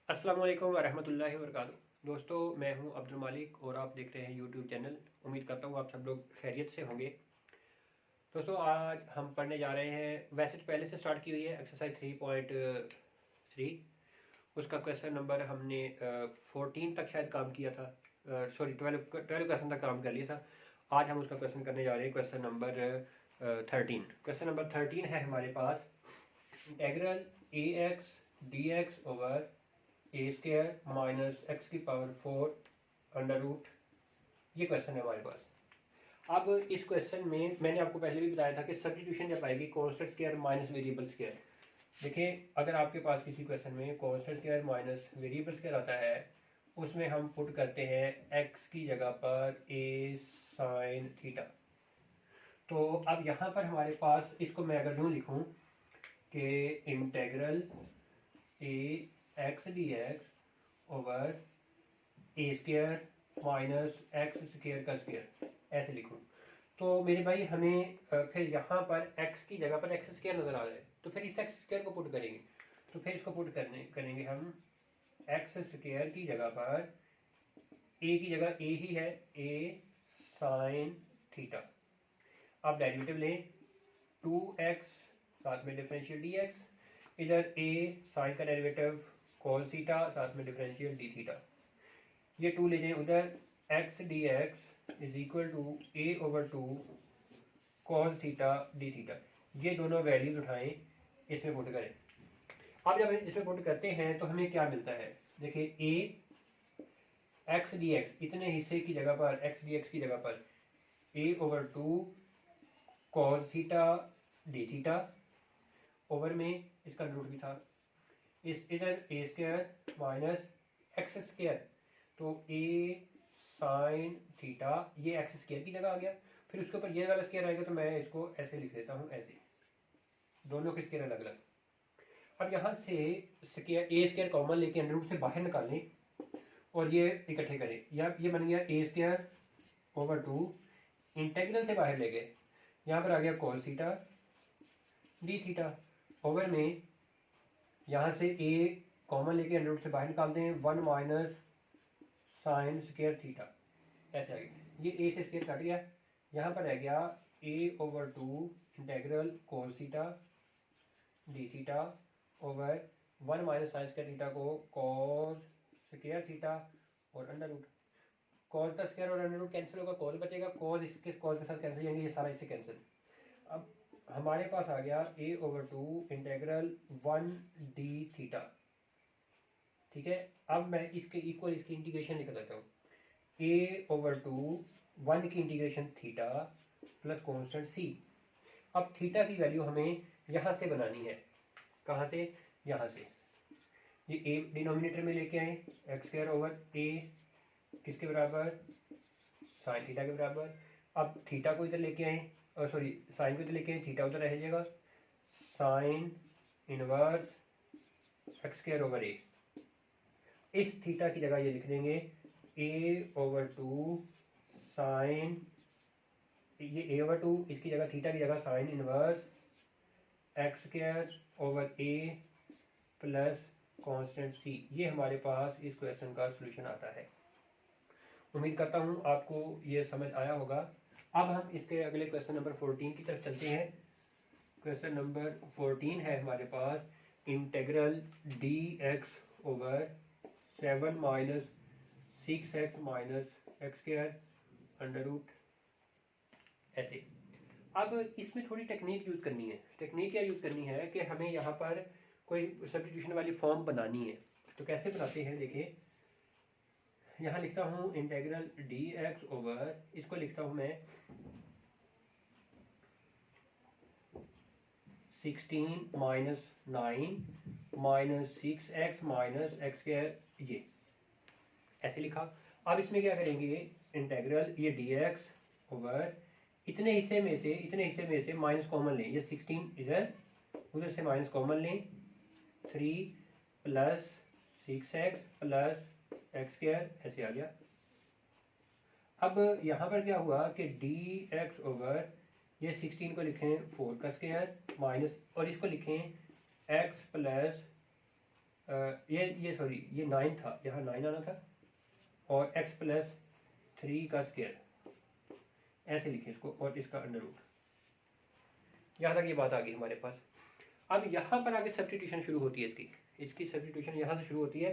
अस्सलाम वालेकुम वरहमतुल्लाहि वबरकातुहू। दोस्तों, मैं हूं अब्दुल मालिक और आप देख रहे हैं यूट्यूब चैनल। उम्मीद करता हूं आप सब लोग खैरियत से होंगे। दोस्तों, आज हम पढ़ने जा रहे हैं, वैसे तो पहले से स्टार्ट की हुई है एक्सरसाइज 3.3। उसका क्वेश्चन नंबर हमने 14 तक शायद काम किया था, सॉरी 12 क्वेश्चन तक काम कर लिया था। आज हम उसका क्वेश्चन करने जा रहे हैं, क्वेश्चन नंबर 13। क्वेश्चन नंबर 13 है हमारे पास, इंटेग्रल ए एक्स डी एक्स ओवर ए स्क्र माइनस एक्स की पावर 4 अंडर रूट। ये क्वेश्चन है हमारे पास। अब इस क्वेश्चन में मैंने आपको पहले भी बताया था कि सब्स्टिट्यूशन जब आएगी constant square minus variable square. देखिए, अगर आपके पास किसी क्वेश्चन में constant square minus variable square आता है, उसमें हम पुट करते हैं एक्स की जगह पर ए साइन थीटा। तो अब यहाँ पर हमारे पास, इसको मैं अगर यूँ लिखूँ कि इंटेग्रल ए एक्स डी एक्स ओवर ए स्क्र माइनस एक्स स्क्र का स्क्र, ऐसे लिखूँ तो मेरे भाई हमें फिर यहाँ पर x की जगह पर एक्स स्क्र नज़र आ रहा है, तो फिर इस एक्स स्क्र को पुट करेंगे। तो फिर इसको पुट करेंगे हम एक्स स्क्र की जगह पर, a की जगह a ही है, a साइन थीटा। अब डेरिवेटिव लें, 2x साथ में डिफरेंशियल dx, इधर a साइन का डेरिवेटिव कॉस थीटा साथ में डिफरेंशियल डी थीटा। ये 2 ले जाएं उधर, x D X is equal to a over 2 cos theta D theta. ये दोनों वैल्यूज उठाएं, इसमें पुट करें। अब जब इसमें पुट करते हैं तो हमें क्या मिलता है, देखिए a x डी एक्स, इतने हिस्से की जगह पर x डी एक्स की जगह पर a over 2 cos theta D theta, over में इसका रूट भी था, इस इधर ए स्क्र माइनस एक्स स्क्र, तो ए साइन थीटा, ये एक्स स्क्र की जगह आ गया। फिर उसके ऊपर ये वाला स्क्र आएगा, तो मैं इसको ऐसे लिख देता हूँ, ऐसे दोनों के स्क्र अलग अलग। अब यहाँ से स्क्र ए स्क्र कॉमन लेके अंडर रूट से बाहर निकालें और ये इकट्ठे करें, या ये बन गया ए स्क्र ओवर 2, इंटेग्रल से बाहर ले गए, यहाँ पर आ गया cos theta D theta, over में यहाँ से ए कॉमन लेके अंडर रूट से बाहर निकालते हैं, 1 माइनस साइन स्क्र थीटा, ऐसे आ गया। ये ए से स्क्र कट गया, यहाँ पर रह गया A over 2 integral cos theta D theta over 1 minus sine square theta को कॉस स्क्र थीटा और अंडर रूट। कॉस का स्क्र और अंडर रूट कैंसिल होगा, कॉस बचेगा, कॉस इसके कॉस के साथ कैंसिल जाएंगे, ये सारा इससे कैंसिल। अब हमारे पास आ गया A over 2 integral 1 D theta. ठीक है, अब मैं इसके इक्वल इसकी इंटीग्रेशन लिख देता हूँ, ए ओवर 2 1 की इंटीग्रेशन थीटा प्लस कॉन्स्टेंट सी। अब थीटा की वैल्यू हमें यहाँ से बनानी है, कहाँ से, यहाँ से। ये ए डिनोमिनेटर में लेके आए, एक्स स्क्वायर ओवर ए किसके बराबर, साइन थीटा के बराबर। अब थीटा को इधर लेके आए, और सॉरी साइन को इधर लेके आए, थीटा उधर रह जाएगा, sine inverse X square over A. इस थीटा की जगह ये लिख देंगे ए ओवर 2 साइन, ये ए ओवर 2, इसकी जगह थीटा की जगह sine inverse X square over A plus constant C. ये हमारे पास इस क्वेश्चन का सॉल्यूशन आता है। उम्मीद करता हूँ आपको ये समझ आया होगा। अब हम इसके अगले क्वेश्चन नंबर 14 की तरफ चलते हैं। क्वेश्चन नंबर 14 है हमारे पास, integral D X over 7 minus 6x minus X square under root, ऐसे। अब इसमें थोड़ी टेक्निक यूज़ करनी है। टेक्निक क्या यूज़ करनी है कि हमें यहाँ पर कोई सब्स्टिट्यूशन वाली फॉर्म बनानी है। तो कैसे बनाते हैं, देखिए यहाँ लिखता हूँ इंटेग्रल डी एक्स ओवर, इसको लिखता हूँ मैं 16 minus 9 minus 6x minus X square, ये ऐसे लिखा। अब इसमें क्या करेंगे, इंटेग्रल ये डी एक्स ओवर इतने हिस्से में से माइनस कॉमन लें, ये 16 इधर, उधर से माइनस कॉमन लें, 3 plus 6x plus x square, ऐसे आ गया। अब यहाँ पर क्या हुआ कि डी एक्स ओवर ये 16 को लिखें 4 का स्क्वायर माइनस, और इसको लिखें x प्लस ये सॉरी ये 9 था, यहाँ 9 आना था, और x प्लस 3 का स्क्वायर, ऐसे लिखे इसको, और इसका अंडर रूट। यहाँ तक ये बात आ गई हमारे पास। अब यहाँ पर आगे सब्स्टिट्यूशन शुरू होती है इसकी सब्स्टिट्यूशन यहाँ से शुरू होती है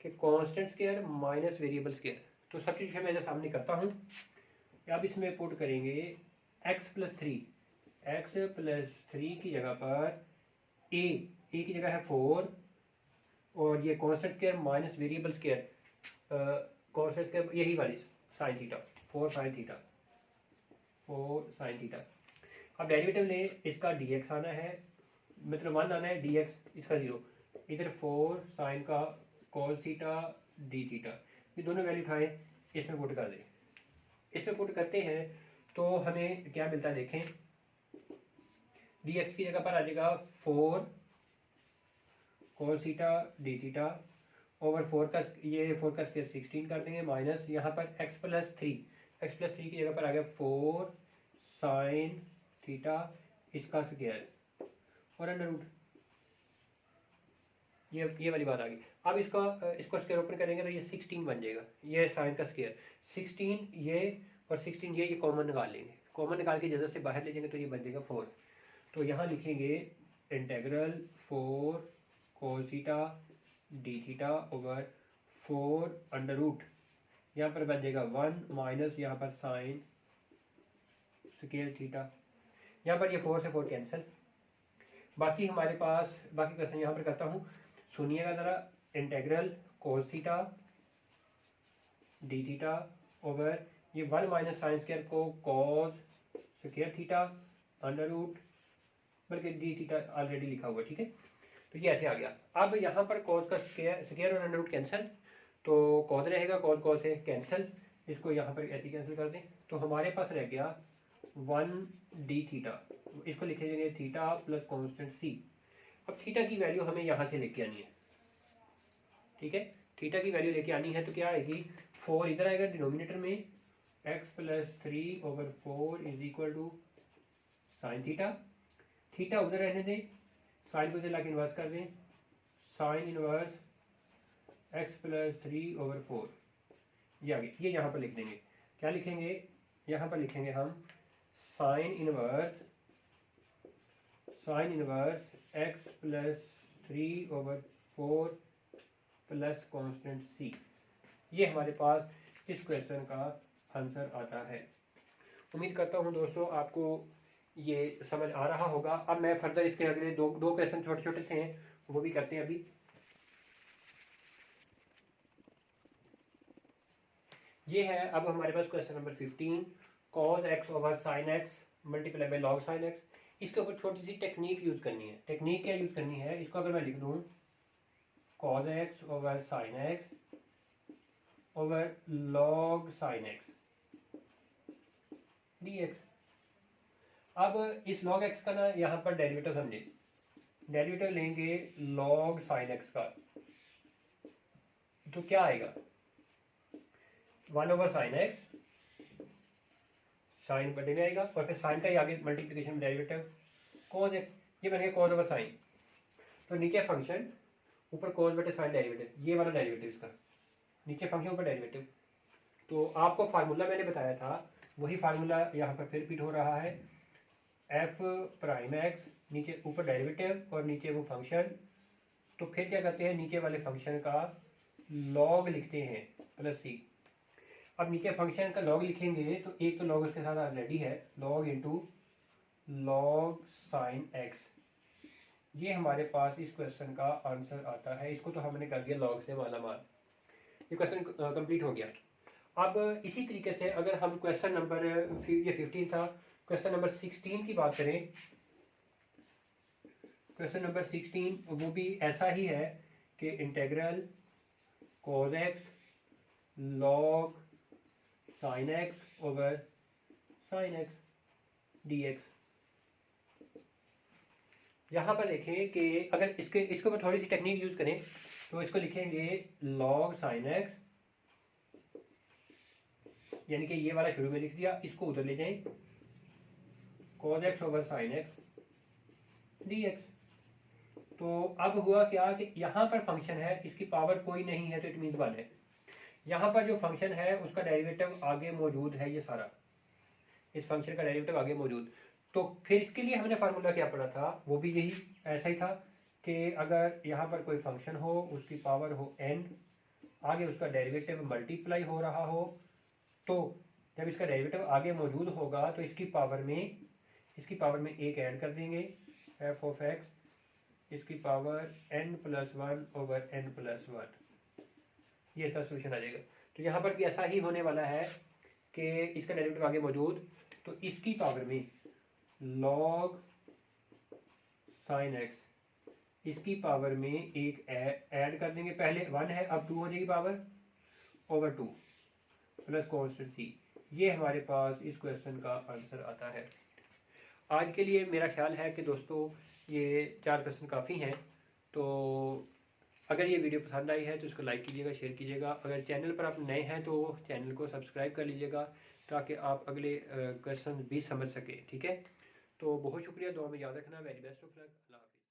कि constant square minus variable square. तो सब्स्टिट्यूशन मैं सामने करता हूँ। अब इसमें पुट करेंगे x प्लस 3 की जगह पर a की जगह है 4, और ये constant square minus variable square, constant square यही वाली साइन थीटा, 4 साइन थीटा। अब डेरिवेटिव ले, इसका dx आना है, मतलब 1 आना है, dx इसका 0, इधर 4 साइन का cos थीटा डी थीटा, ये दोनों वैल्यू उठाए, इसमें पुट कर दें। इसमें पुट करते हैं तो हमें क्या मिलता है देखें। dx की जगह पर आ जाएगा 4 cos theta D theta over 4 का स्क्वायर 16 कर देंगे, माइनस यहाँ पर x प्लस 3 की जगह पर आ गया 4 साइन थीटा इसका स्क्वायर और अंडर रूट, ये वाली बात आ गई। अब इसको स्क्वायर ओपन करेंगे तो ये 16 बन जाएगा, ये साइन का स्क्वायर 16, ये और 16 ये कॉमन निकाल लेंगे, कॉमन निकाल के जगह से बाहर ले जाएंगे तो ये बन जाएगा 4। तो यहाँ लिखेंगे integral 4 cos theta D theta over 4 under root, यहाँ पर बन जाएगा 1 माइनस यहाँ पर साइन स्क्वायर थीटा, यहाँ पर ये 4 से 4 कैंसिल। बाकी हमारे पास बाकी क्वेश्चन यहाँ पर करता हूँ, सुनिएगा ज़रा। Integral cos theta D theta over ये 1 माइनस साइन स्क्वायर को cos square theta under root, बल्कि डी थीटा ऑलरेडी लिखा हुआ है, ठीक है। तो ये ऐसे आ गया। अब यहाँ पर cos का स्क्वायर और अंडर रूट कैंसिल, तो cos रहेगा, cos से कैंसिल, इसको यहाँ पर ऐसे कैंसिल कर दें, तो हमारे पास रह गया 1 डी थीटा, इसको लिखेंगे थीटा प्लस कॉन्स्टेंट c। अब थीटा की वैल्यू हमें यहाँ से लेके आनी है, ठीक है। थीटा की वैल्यू लेके आनी है तो क्या आएगी, 4 इधर आएगा डिनोमिनेटर में, x plus 3 over 4 is equal to sine theta उधर रहने दें, साइन को इधर लाके इन्वर्स कर दें, sine inverse x plus 3 over 4, ये आगे, ये यहाँ पर लिख देंगे। क्या लिखेंगे, यहाँ पर लिखेंगे हम sine inverse x plus 3 over 4 plus constant c। ये हमारे पास इस क्वेश्चन का आंसर आता है। उम्मीद करता हूँ दोस्तों आपको ये समझ आ रहा होगा। अब मैं फर्दर इसके अगले दो क्वेश्चन छोटे छोटे से हैं, वो भी करते हैं अभी। ये है अब हमारे पास question number 15, cos x over sine X multiply by log sine X. इसके ऊपर छोटी सी टेक्निक यूज़ करनी है। टेक्निक क्या यूज़ करनी है, इसको अगर मैं लिख दूँ cos x over sine x over log sine x dx। अब इस log x का ना यहाँ पर डेरिवेटिव समझे, डेरिवेटिव लेंगे log साइन x का, तो क्या आएगा 1 ओवर साइन एक्स, साइन बटे में आएगा, और फिर साइन का ही आगे मल्टीप्लिकेशन में डेरिवेटिव cos x, ये बन गया cos ओवर साइन। तो नीचे फंक्शन, ऊपर cos बटे साइन डेरिवेटिव, ये वाला डेरिवेटिव इसका, नीचे फंक्शन ऊपर डेरिवेटिव। तो आपको फार्मूला मैंने बताया था, वही फार्मूला यहाँ पर फिर रिपीट हो रहा है, एफ प्राइम एक्स, नीचे ऊपर डेरिवेटिव और नीचे वो फंक्शन। तो फिर क्या करते हैं, नीचे वाले फंक्शन का लॉग लिखते हैं प्लस सी। अब नीचे फंक्शन का लॉग लिखेंगे तो एक तो लॉग उसके साथ ऑलरेडी है, log into log sine x. ये हमारे पास इस क्वेश्चन का आंसर आता है। इसको तो हमने कर दिया लॉग से माला माल, ये क्वेश्चन कंप्लीट हो गया। अब इसी तरीके से अगर हम क्वेश्चन नंबर, ये 15 था, क्वेश्चन नंबर 16 की बात करें, क्वेश्चन नंबर 16 वो भी ऐसा ही है कि integral cos x log sin x over sin x dx। यहाँ पर देखें कि अगर इसके ऊपर थोड़ी सी टेक्निक यूज करें तो इसको लिखेंगे log sin x, यानी कि ये वाला शुरू में लिख दिया, इसको उधर ले जाएं cos x over sin x dx। तो अब हुआ क्या कि यहाँ पर फंक्शन है, इसकी पावर कोई नहीं है तो इट मीन्स 1 है। यहाँ पर जो फंक्शन है उसका डेरिवेटिव आगे मौजूद है, ये सारा इस फंक्शन का डेरिवेटिव आगे मौजूद। तो फिर इसके लिए हमने फार्मूला क्या पढ़ा था, वो भी यही ऐसा ही था कि अगर यहाँ पर कोई फंक्शन हो, उसकी पावर हो n, आगे उसका डेरिवेटिव मल्टीप्लाई हो रहा हो, तो जब इसका डेरिवेटिव आगे मौजूद होगा तो इसकी पावर में एक ऐड कर देंगे, f ऑफ x, इसकी पावर n+1/n+1, ये इसका सोल्यूशन आ जाएगा। तो यहाँ पर भी ऐसा ही होने वाला है कि इसका डेरिवेटिव आगे मौजूद, तो इसकी पावर में log sin x, इसकी पावर में एक ऐड कर देंगे, पहले 1 है अब 2 हो जाएगी power over 2 plus constant c। ये हमारे पास इस क्वेश्चन का आंसर आता है। आज के लिए मेरा ख्याल है कि दोस्तों ये 4 क्वेश्चन काफ़ी हैं। तो अगर ये वीडियो पसंद आई है तो इसको लाइक कीजिएगा, शेयर कीजिएगा। अगर चैनल पर आप नए हैं तो चैनल को सब्सक्राइब कर लीजिएगा ताकि आप अगले क्वेश्चन भी समझ सकें, ठीक है। तो बहुत शुक्रिया, दुआ में याद रखना। Very best of luck. अल्लाह हाफिज़।